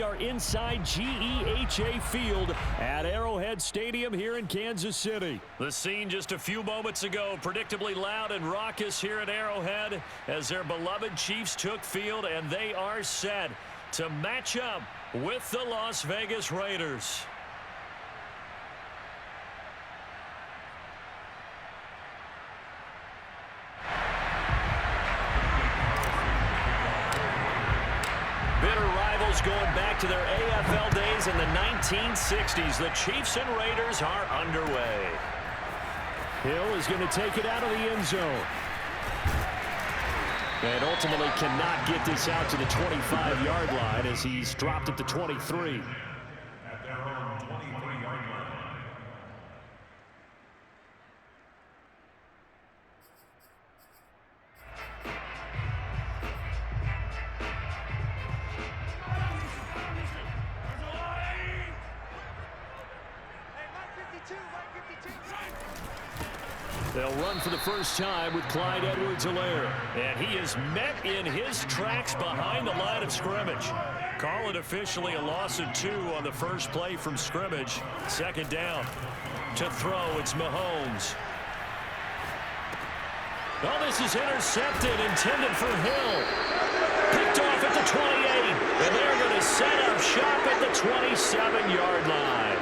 we are inside GEHA Field at Arrowhead Stadium here in Kansas City. The scene just a few moments ago, predictably loud and raucous here at Arrowhead as their beloved Chiefs took field, and they are set to match up with the Las Vegas Raiders. Going back to their AFL days in the 1960s. The Chiefs and Raiders are underway. Hill is going to take it out of the end zone. And ultimately cannot get this out to the 25-yard line as he's dropped at the 23. At their own 23-yard line. They'll run for the first time with Clyde Edwards-Helaire. And he is met in his tracks behind the line of scrimmage. Call it officially a loss of 2 on the first play from scrimmage. Second down. To throw, it's Mahomes. Oh, this is intercepted, intended for Hill. Picked off at the 28. And they're going to set up shop at the 27-yard line.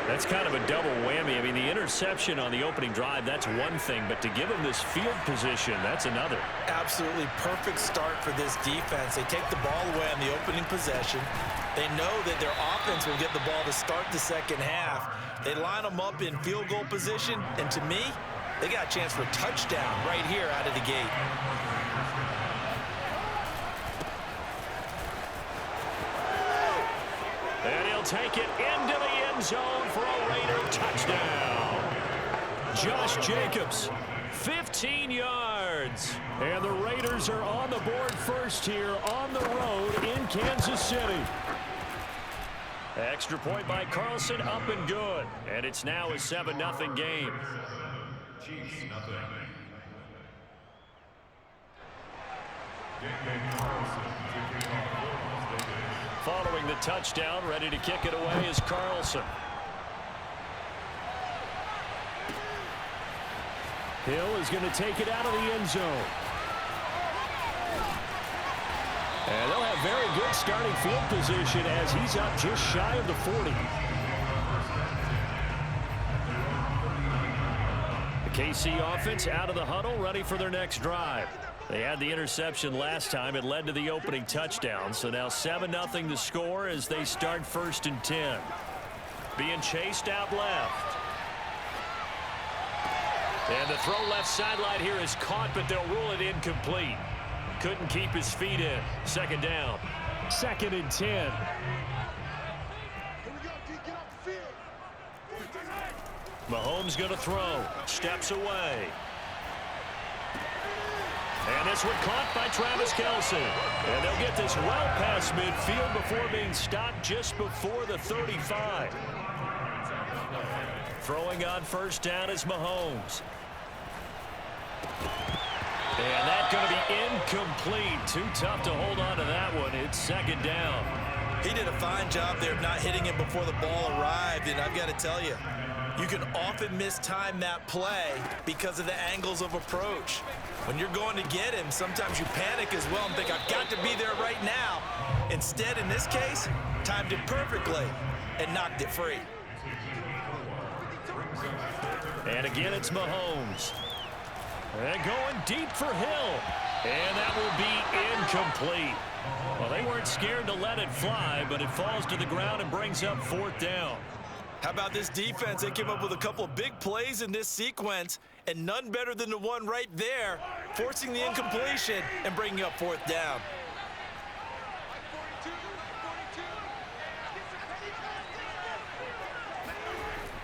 That's kind of a double whammy. I mean, the interception on the opening drive, that's one thing. But to give him this field position, that's another. Absolutely perfect start for this defense. They take the ball away on the opening possession. They know that their offense will get the ball to start the second half. They line them up in field goal position. And to me, they got a chance for a touchdown right here out of the gate. And he'll take it into the end zone for a Raider touchdown. Josh Jacobs, 15 yards. And the Raiders are on the board first here on the road in Kansas City. Extra point by Carlson, up and good. And it's now a 7-0 game. Chiefs, nothing. Following the touchdown, ready to kick it away is Carlson. Hill is going to take it out of the end zone. And they'll have very good starting field position as he's up just shy of the 40. The KC offense out of the huddle, ready for their next drive. They had the interception last time. It led to the opening touchdown. So now 7-0 to score as they start 1st and 10. Being chased out left. And the throw left sideline here is caught, but they'll rule it incomplete. Couldn't keep his feet in. Second down. 2nd and 10. Mahomes going to throw. Steps away. And this one caught by Travis Kelce. And they'll get this well past midfield before being stopped just before the 35. Throwing on first down is Mahomes. And that's going to be incomplete. Too tough to hold on to that one. It's second down. He did a fine job there of not hitting him before the ball arrived. And I've got to tell you, you can often mistime that play because of the angles of approach. When you're going to get him, sometimes you panic as well and think, I've got to be there right now. Instead, in this case, timed it perfectly and knocked it free. And again, it's Mahomes. And going deep for Hill. And that will be incomplete. Well, they weren't scared to let it fly, but it falls to the ground and brings up 4th down. How about this defense? They came up with a couple of big plays in this sequence, and none better than the one right there, forcing the incompletion and bringing up 4th down.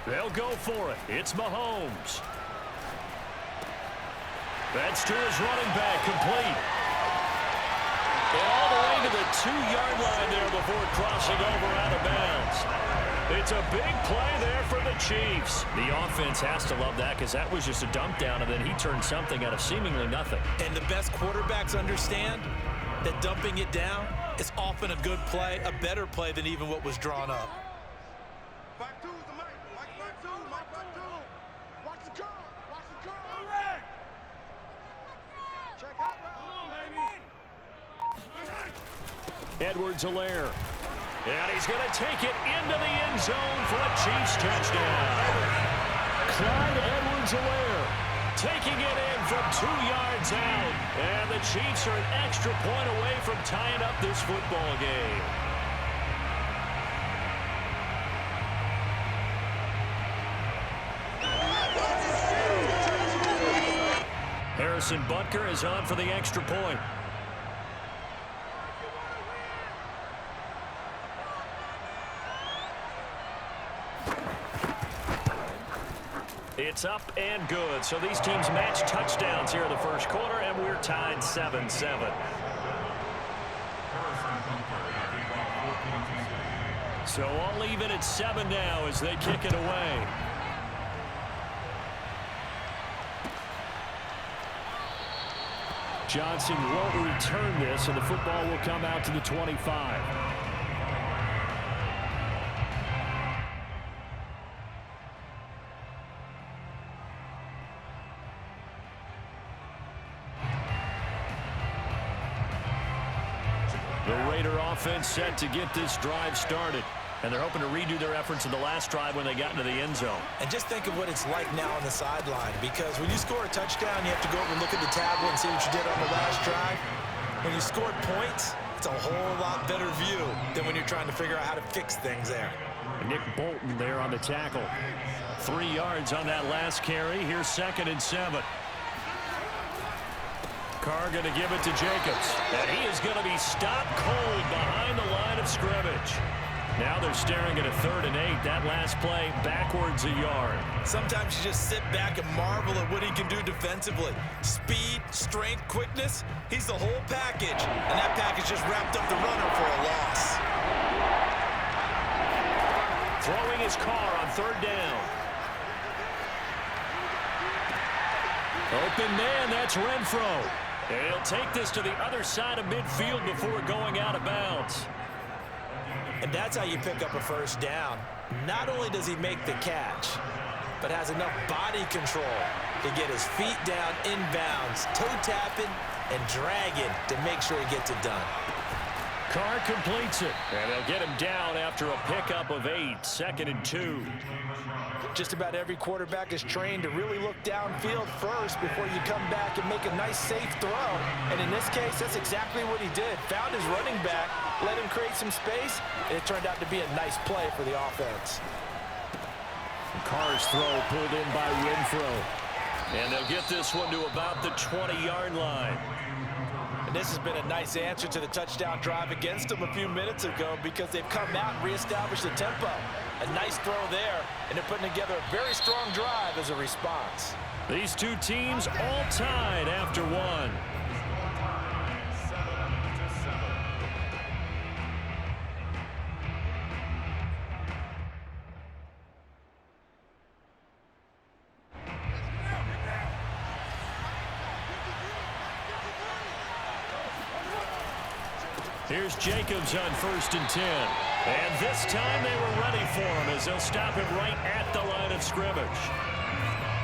They'll go for it. It's Mahomes. That's to his running back, complete. And all the way to the 2-yard line there before crossing over out of bounds. It's a big play there for the Chiefs. The offense has to love that because that was just a dump down, and then he turned something out of seemingly nothing. And the best quarterbacks understand that dumping it down it's often a good play, a better play than even what was drawn up. Edwards-Helaire. And he's going to take it into the end zone for a Chiefs touchdown. Clyde Edwards-Helaire taking it in from 2 yards out. And the Chiefs are an extra point away from tying up this football game. Harrison Butker is on for the extra point. It's up and good. So these teams match touchdowns here in the first quarter, and we're tied 7-7. So all even at 7 now as they kick it away. Johnson won't return this, and the football will come out to the 25. The Raider offense set to get this drive started. And they're hoping to redo their efforts in the last drive when they got into the end zone. And just think of what it's like now on the sideline, because when you score a touchdown, you have to go over and look at the tablet and see what you did on the last drive. When you scored points, it's a whole lot better view than when you're trying to figure out how to fix things there. Nick Bolton there on the tackle. 3 yards on that last carry. Here's 2nd and 7. Carr going to give it to Jacobs. And he is going to be stopped cold behind the line of scrimmage. Now they're staring at a 3rd and 8. That last play backwards a yard. Sometimes you just sit back and marvel at what he can do defensively. Speed, strength, quickness. He's the whole package. And that package just wrapped up the runner for a loss. Throwing his Carr on 3rd down. Open man, that's Renfro. And he'll take this to the other side of midfield before going out of bounds. And that's how you pick up a first down. Not only does he make the catch, but has enough body control to get his feet down inbounds, toe tapping and dragging to make sure he gets it done. Carr completes it, and they'll get him down after a pickup of 8, 2nd and 2. Just about every quarterback is trained to really look downfield first before you come back and make a nice, safe throw. And in this case, that's exactly what he did. Found his running back, let him create some space, and it turned out to be a nice play for the offense. Carr's throw pulled in by Renfro. And they'll get this one to about the 20-yard line. And this has been a nice answer to the touchdown drive against them a few minutes ago, because they've come out and reestablished the tempo. A nice throw there, and they're putting together a very strong drive as a response. These two teams all tied after 1. Here's Jacobs on 1st and 10. And this time they were ready for him as they'll stop him right at the line of scrimmage.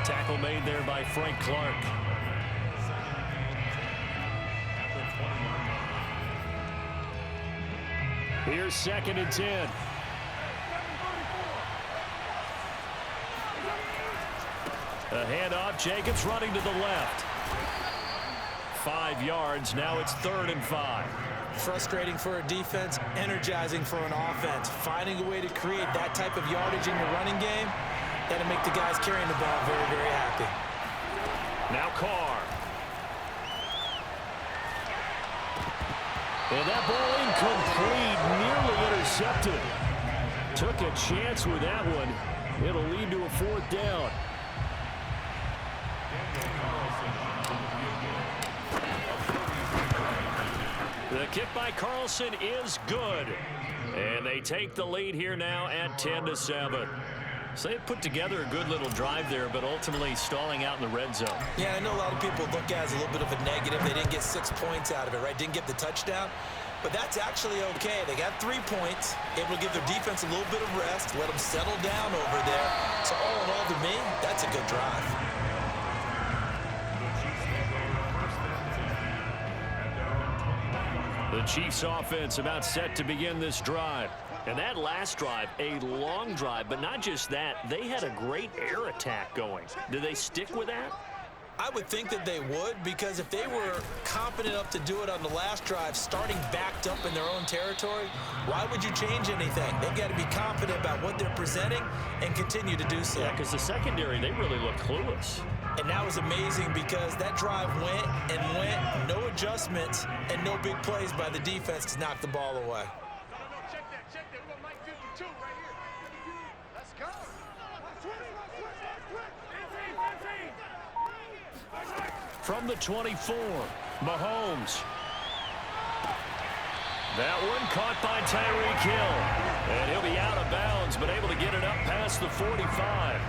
Tackle made there by Frank Clark. Here's 2nd and 10. A handoff, Jacobs running to the left. 5 yards, now it's 3rd and 5. Frustrating for a defense, energizing for an offense. Finding a way to create that type of yardage in your running game, that'll make the guys carrying the ball very, very happy. Now Carr. And that ball incomplete, nearly intercepted. Took a chance with that one. It'll lead to a 4th down. The kick by Carlson is good. And they take the lead here now at 10-7. So they put together a good little drive there, but ultimately stalling out in the red zone. Yeah, I know a lot of people look at it as a little bit of a negative. They didn't get 6 points out of it, right? Didn't get the touchdown. but that's actually okay. They got 3 points, able to give their defense a little bit of rest, let them settle down over there. So all in all, to me, that's a good drive. The Chiefs offense about set to begin this drive. And that last drive, a long drive, but not just that, they had a great air attack going. Do they stick with that? I would think that they would, because if they were confident enough to do it on the last drive, starting backed up in their own territory, why would you change anything? They've got to be confident about what they're presenting and continue to do so. Yeah, because the secondary, they really looked clueless. And that was amazing because that drive went and went, no adjustments and no big plays by the defense to knock the ball away. Check that. We got Mike 52 right here. Let's go. From the 24, Mahomes. That one caught by Tyreek Hill. And he'll be out of bounds, but able to get it up past the 45.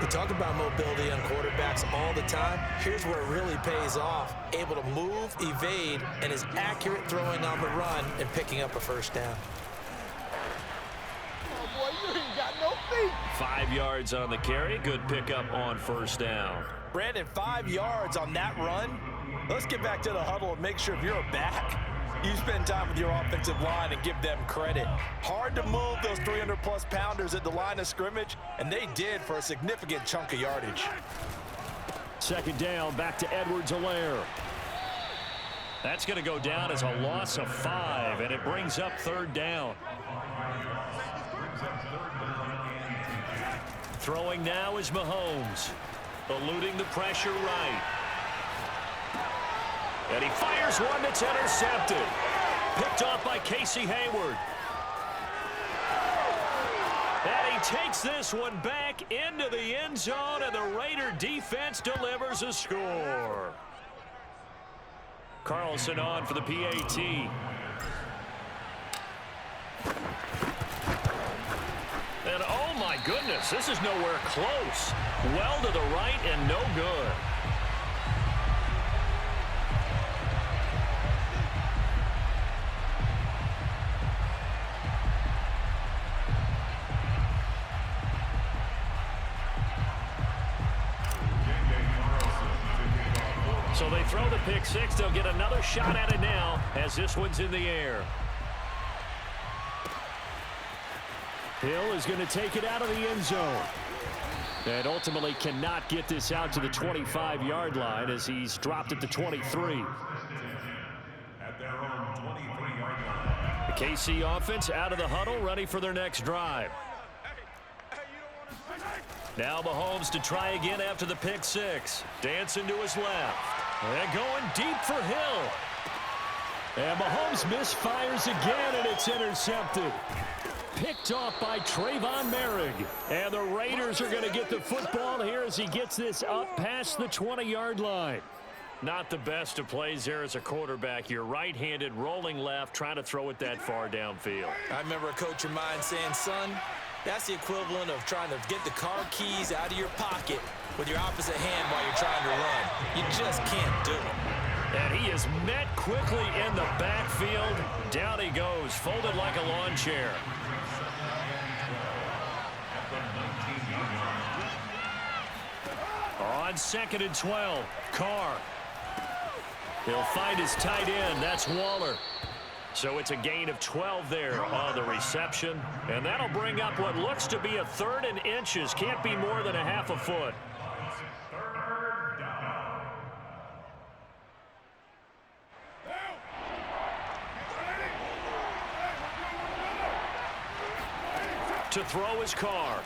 We talk about mobility on quarterbacks all the time. Here's where it really pays off. Able to move, evade, and is accurate throwing on the run and picking up a first down. Oh, boy, you ain't got no feet. 5 yards on the carry. Good pickup on first down. Brandon, 5 yards on that run. Let's get back to the huddle and make sure if you're a back, you spend time with your offensive line and give them credit. Hard to move those 300-plus pounders at the line of scrimmage, and they did for a significant chunk of yardage. Second down, back to Edwards-Helaire. That's going to go down as a loss of 5, and it brings up third down. Throwing now is Mahomes, eluding the pressure right. And he fires one that's intercepted. Picked off by Casey Hayward. And he takes this one back into the end zone, and the Raider defense delivers a score. Carlson on for the PAT. And oh my goodness, this is nowhere close. Well to the right and no good. So they throw the pick six. They'll get another shot at it now as this one's in the air. Hill is going to take it out of the end zone. And ultimately cannot get this out to the 25-yard line as he's dropped at the 23. At their own 23-yard line. The KC offense out of the huddle, ready for their next drive. Now Mahomes to try again after the pick six. Dancing to his left. And going deep for Hill. And Mahomes misfires again, and it's intercepted. Picked off by Trayvon Merrick. And the Raiders are going to get the football here as he gets this up past the 20-yard line. Not the best of plays there as a quarterback. You're right-handed, rolling left, trying to throw it that far downfield. I remember a coach of mine saying, son, that's the equivalent of trying to get the car keys out of your pocket with your opposite hand while you're trying to run. You just can't do it. And he is met quickly in the backfield. Down he goes, folded like a lawn chair. On 2nd and 12, Carr. He'll find his tight end. That's Waller. So it's a gain of 12 there on the reception. And that'll bring up what looks to be a 3rd and inches. Can't be more than a half a foot. To throw his Carr.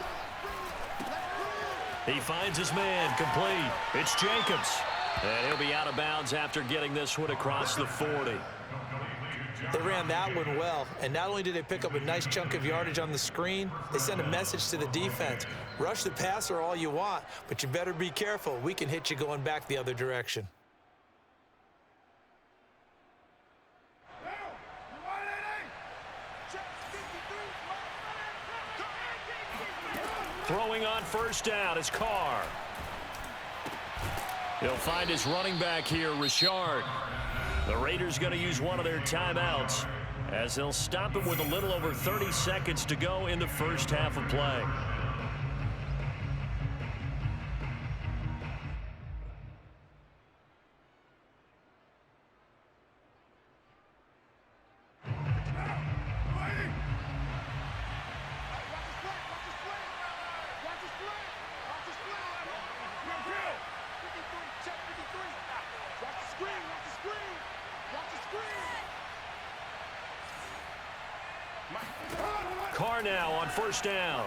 He finds his man, complete. It's Jacobs. And he'll be out of bounds after getting this one across the 40. They ran that one well, and not only did they pick up a nice chunk of yardage on the screen, they sent a message to the defense. Rush the passer all you want, but you better be careful. We can hit you going back the other direction. Throwing on first down is Carr. He'll find his running back here, Richard. The Raiders going to use one of their timeouts as they'll stop it with a little over 30 seconds to go in the first half of play. Carr now on first down.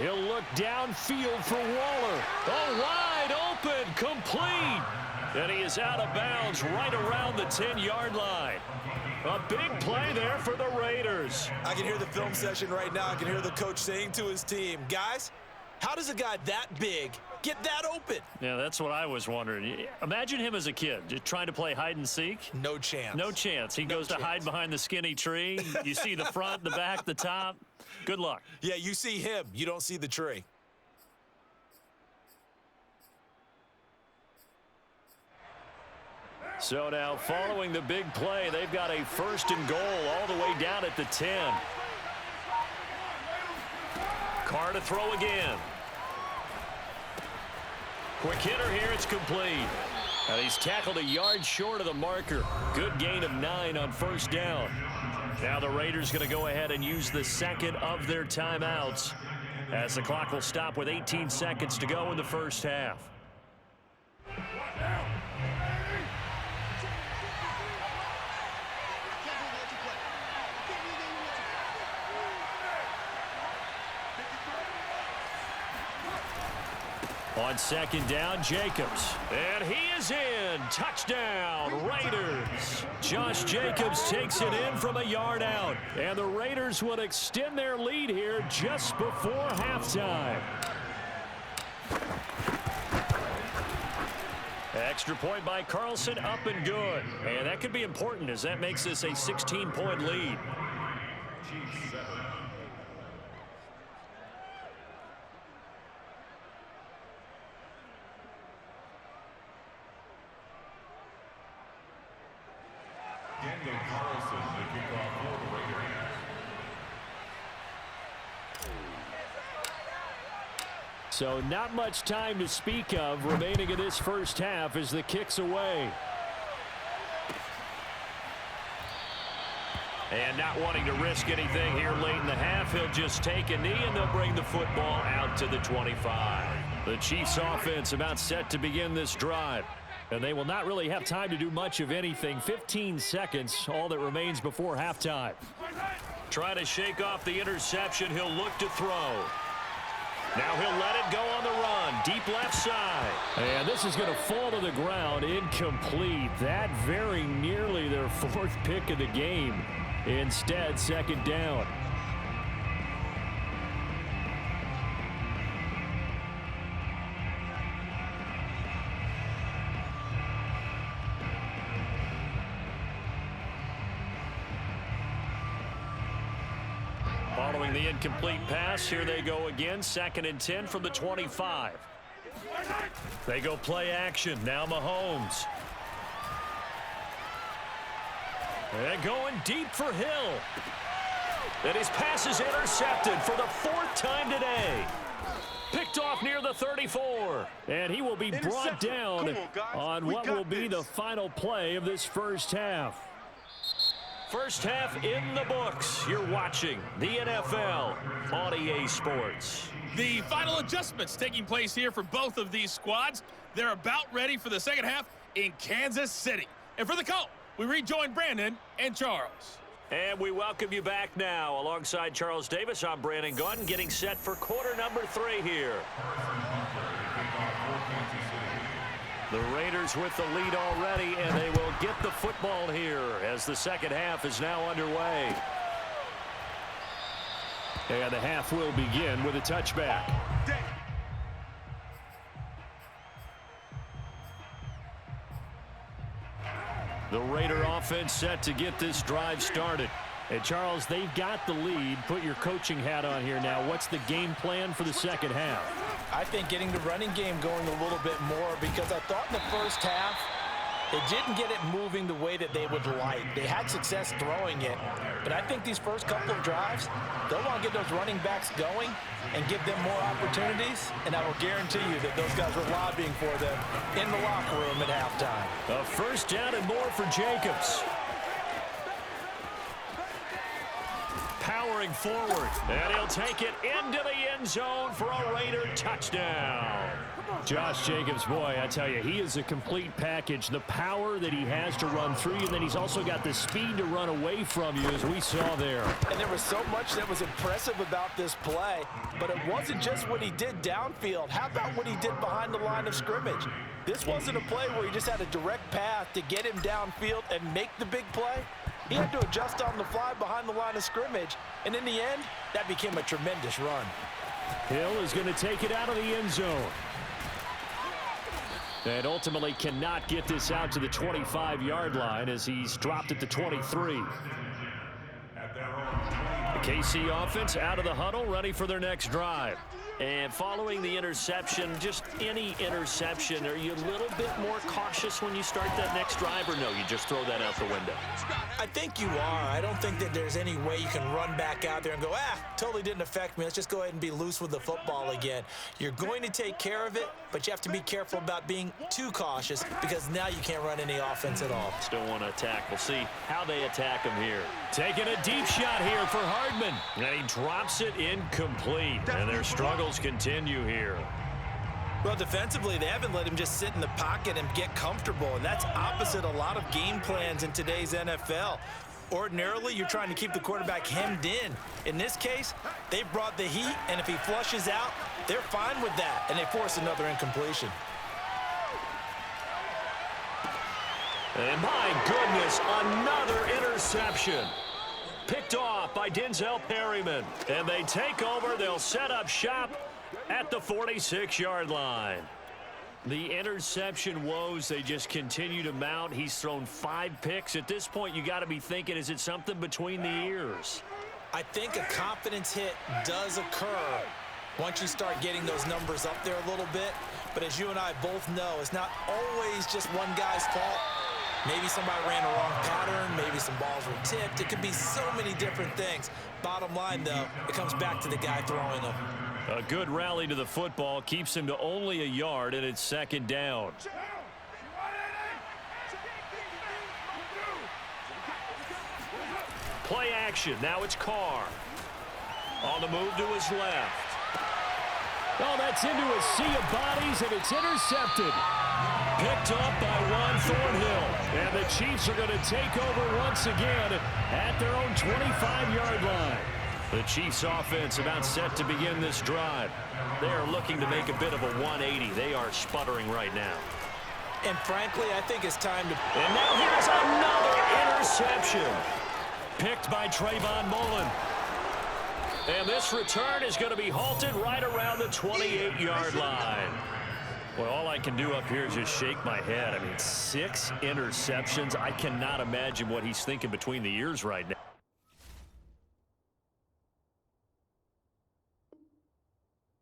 He'll look downfield for Waller. Oh, wide open, complete. And he is out of bounds right around the 10-yard line. A big play there for the Raiders. I can hear the film session right now. I can hear the coach saying to his team, guys, how does a guy that big get that open? Yeah, that's what I was wondering. Imagine him as a kid, just trying to play hide and seek. No chance. No chance. He goes to hide behind the skinny tree. You see the front, the back, the top. Good luck. Yeah, you see him. You don't see the tree. So now following the big play, they've got a first and goal all the way down at the 10. Carr to throw again. Quick hitter here, it's complete. And he's tackled a yard short of the marker. Good gain of 9 on first down. Now the Raiders going to go ahead and use the second of their timeouts as the clock will stop with 18 seconds to go in the first half. On second down, Jacobs. And he is in. Touchdown, Raiders. Josh Jacobs takes it in from a yard out. And the Raiders would extend their lead here just before halftime. Extra point by Carlson, up and good. And that could be important as that makes this a 16-point lead. So not much time to speak of remaining in this first half as the kick's away. And not wanting to risk anything here late in the half, he'll just take a knee and they'll bring the football out to the 25. The Chiefs offense about set to begin this drive. And they will not really have time to do much of anything. 15 seconds, all that remains before halftime. Trying to shake off the interception, he'll look to throw. Now he'll let it go on the run. Deep left side. And this is going to fall to the ground. Incomplete. That very nearly their fourth pick of the game. Instead, second down. Following the incomplete pass, here they go again. Second and 10 from the 25. They go play action. Now Mahomes. And going deep for Hill. And his pass is intercepted for the fourth time today. Picked off near the 34. And he will be brought down on what will be the final play of this first half. First half in the books. You're watching the NFL on EA Sports. The final adjustments taking place here for both of these squads. They're about ready for the second half in Kansas City. And for the call, we rejoin Brandon and Charles. And we welcome you back now. Alongside Charles Davis, I'm Brandon Gunn, getting set for quarter number 3 here. The Raiders with the lead already, and they will get the football here as the second half is now underway. And the half will begin with a touchback. The Raider offense set to get this drive started. Hey, Charles, they've got the lead. Put your coaching hat on here now. What's the game plan for the second half? I think getting the running game going a little bit more, because I thought in the first half they didn't get it moving the way that they would like. They had success throwing it, but I think these first couple of drives, they'll want to get those running backs going and give them more opportunities, and I will guarantee you that those guys were lobbying for them in the locker room at halftime. A first down and more for Jacobs. Powering forward, and he'll take it into the end zone for a Raider touchdown. Josh Jacobs, boy, I tell you, he is a complete package. The power that he has to run through you, and then he's also got the speed to run away from you, as we saw there. And there was so much that was impressive about this play, but it wasn't just what he did downfield. How about what he did behind the line of scrimmage? This wasn't a play where he just had a direct path to get him downfield and make the big play. He had to adjust on the fly behind the line of scrimmage, and in the end, that became a tremendous run. Hill is going to take it out of the end zone. And ultimately cannot get this out to the 25-yard line as he's dropped at the 23. The KC offense out of the huddle, ready for their next drive. And following the interception, just any interception, are you a little bit more cautious when you start that next drive, or no, you just throw that out the window? I think you are. I don't think that there's any way you can run back out there and go, totally didn't affect me. Let's just go ahead and be loose with the football again. You're going to take care of it, but you have to be careful about being too cautious, because now you can't run any offense at all. Still want to attack. We'll see how they attack him here. Taking a deep shot here for Hardman, and he drops it incomplete. And their struggles continue here. Well, defensively, they haven't let him just sit in the pocket and get comfortable, and that's opposite a lot of game plans in today's NFL. Ordinarily, you're trying to keep the quarterback hemmed in. In this case, they brought the heat, and if he flushes out, they're fine with that, and they force another incompletion. And my goodness, another interception. Picked off by Denzel Perryman. And they take over. They'll set up shop at the 46-yard line. The interception woes, they just continue to mount. He's thrown 5 picks. At this point, you got to be thinking, is it something between the ears? I think a confidence hit does occur once you start getting those numbers up there a little bit. But as you and I both know, it's not always just one guy's fault. Maybe somebody ran a wrong pattern. Maybe some balls were tipped. It could be so many different things. Bottom line, though, it comes back to the guy throwing them. A good rally to the football keeps him to only a yard, and it's second down. Play action. Now it's Carr. On the move to his left. Oh, that's into a sea of bodies, and it's intercepted. Picked up by Juan Thornhill. And the Chiefs are going to take over once again at their own 25-yard line. The Chiefs offense about set to begin this drive. They are looking to make a bit of a 180. They are sputtering right now. And frankly, I think it's time to... And now here's another interception. Picked by Trayvon Mullen. And this return is going to be halted right around the 28-yard line. Well, all I can do up here is just shake my head. I mean, 6 interceptions. I cannot imagine what he's thinking between the ears right now.